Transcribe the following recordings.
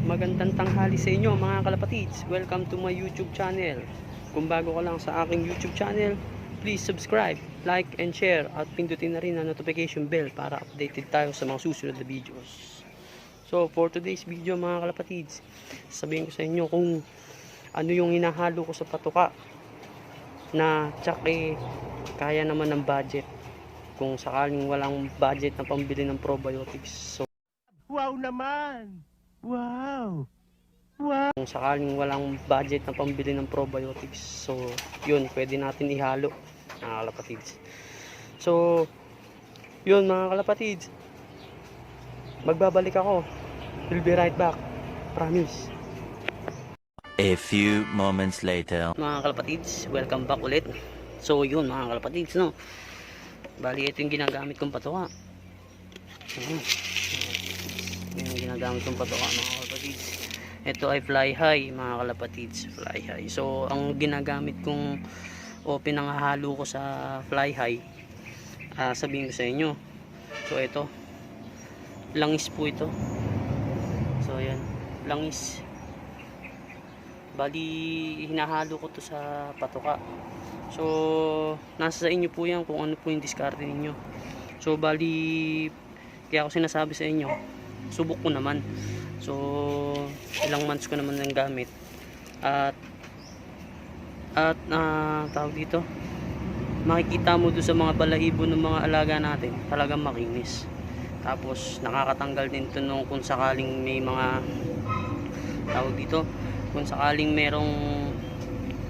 Magandang tanghali sa inyo mga kalapatids. Welcome to my YouTube channel. Kung bago ka lang sa aking YouTube channel, please subscribe, like and share at pindutin na rin ang notification bell para updated tayo sa mga susunod na videos. So for today's video mga kalapatids, sabihin ko sa inyo kung ano yung hinahalo ko sa patuka na tsak kaya naman ng budget kung sakaling walang budget na pambili ng probiotics. So wow naman! Wow! Kung sakaling walang budget na pambili ng probiotics, so yun, pwede natin ihalo mga kalapatids. So yun mga kalapatids, magbabalik ako. We'll be right back, promise. A few moments later. Mga kalapatids, welcome back ulit. So yun mga kalapatids, no, bali ito yung ginagamit kong patuka. Yung ginagamit kong patuka mga kalapatids. Ito ay fly high mga kalapatids, fly high. So ang ginagamit kong o pinanghahalo ko sa fly high, sabihin ko sa inyo. So ito, langis po ito. So ayan, langis. Bali hinahalo ko to sa patuka. So nasa sa inyo po yan kung ano po yung diskarte ninyo. So bali, kaya ako sinasabi sa inyo, subok ko naman. So ilang months ko naman ng gamit at tawag dito, makikita mo doon sa mga balahibo ng mga alaga natin, talagang makinis. Tapos nakakatanggal din ito nung kung sakaling may mga tawag dito, kung sakaling merong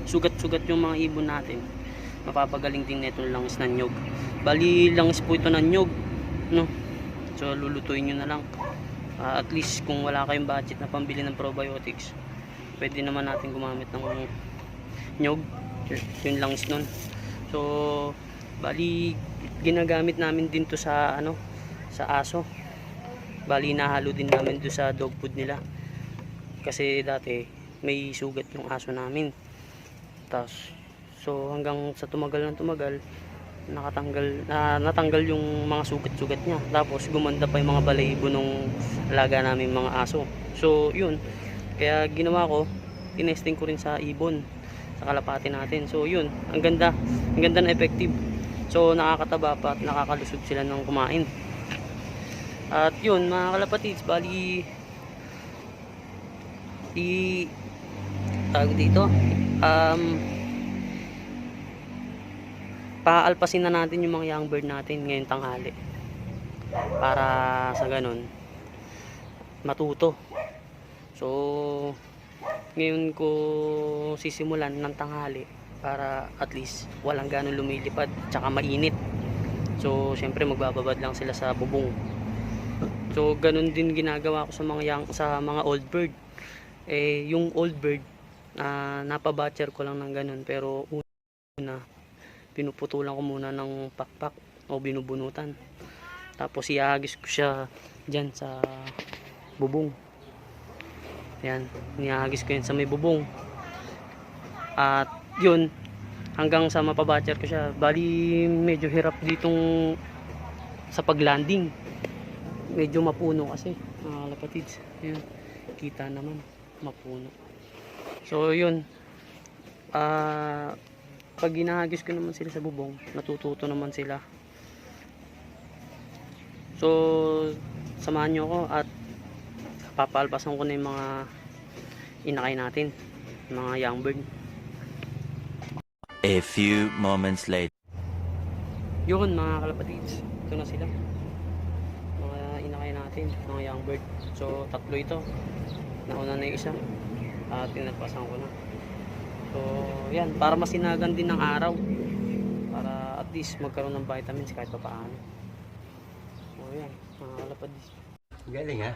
sugat-sugat yung mga ibon natin, mapapagaling din nito langis ng nyog. Bali langis po ito ng nyog, no? So lulutuin nyo na lang. At least kung wala kayong budget na pambili ng probiotics, pwede naman natin gumamit ng nyog, yung langis nun. So bali ginagamit namin din to sa sa aso. Bali nahalo din namin do sa dog food nila, kasi dati may sugat yung aso namin. Tapos so hanggang sa tumagal ng tumagal, natanggal yung mga sugat-sugat niya. Tapos gumanda pa yung mga balahibo nung alaga namin mga aso. So yun, kaya ginawa ko, tinesting ko rin sa ibon, sa kalapati natin. So yun, ang ganda na effective. So nakakataba pa at nakakalusog sila ng kumain. At yun mga kalapatids, bali tawag dito, paalpasin na natin yung mga young bird natin ngayong tanghali para sa ganun matuto. So ngayon ko sisimulan ng tanghali para at least walang ganun lumilipad tsaka mainit. So syempre magbababad lang sila sa bubong. So ganun din ginagawa ko sa mga old bird. Yung old bird napabatcher ko lang ng ganun, pero una pinuputulan ko muna ng pakpak o binubunutan, tapos ihagis ko siya dyan sa bubong. Yan, ihagis ko yan sa may bubong. At yun, hanggang sa mapabatcher ko siya. Bali medyo hirap ditong sa paglanding, medyo mapuno kasi mga kalapatids. Yan, kita naman mapuno. So yun, pag ginahagis ko naman sila sa bubong, natututo naman sila. So samahan nyo ako at papalpasan ko na yung mga inakay natin, mga young bird. A few moments later. Yun mga kalapatids, ito na sila, mga inakay natin, mga young bird. So tatlo ito, nauna na yung isa at tinagpasan ko na. So yan, para masinagan din ng araw, para at least magkaroon ng vitamins kahit pa paano. So yan mga kalapadis. Galing ha?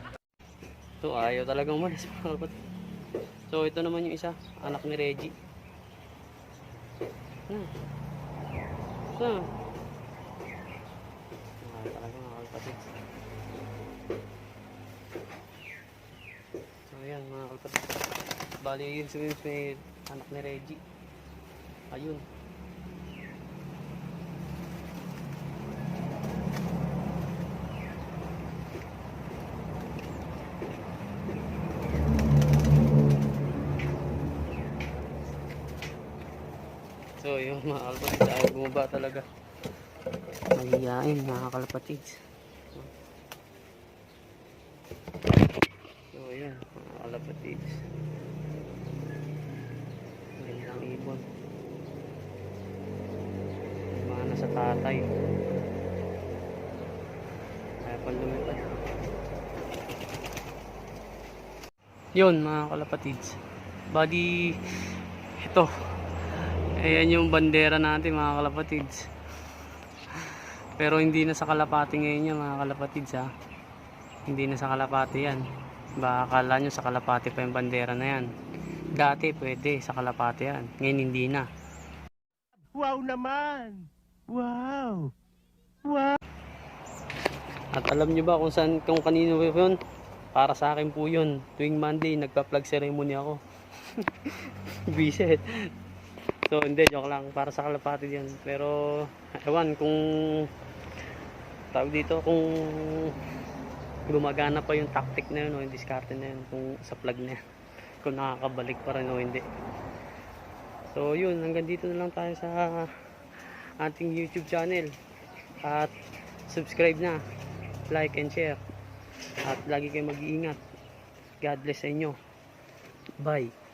So ayaw talagang umalis mga kalapad. So ito naman yung isa, anak ni Reggie. Ayaw talaga mga kalapad. So yan mga kalapad. Bali yun may anak ni Reggie. Ayun. So yun mga kalapatids, ayaw bumaba talaga. Mahihain mga kalapatids. So yun mga kalapatids. Gandang ibon. Mga nasa tatay. Kaya pa lumipad. Yun mga kalapatids. Bali ito. Ayan yung bandera natin mga kalapatids. Pero hindi na sa kalapati ngayon yan mga kalapatids ha. Hindi na sa kalapati yan. Baka akala nyo sa kalapati pa yung bandera na yan. Dati pwede sa kalapati yan. Ngayon hindi na. Wow naman! Wow! At alam nyo ba kung saan, kung kanino yun? Para sa akin po yun. Tuwing Monday nagpa-plug ceremony ako. Bisit. So hindi, joke lang, para sa kalapati yan. Pero ewan kung tawag dito, kung gumagana pa yung tactic na yun o yung diskarte na yun, kung sa plug na yan, kung nakakabalik pa rin o hindi. So yun, hanggang dito na lang tayo sa ating YouTube channel. At subscribe na, like and share, at lagi kayong mag-iingat. God bless sa inyo. Bye.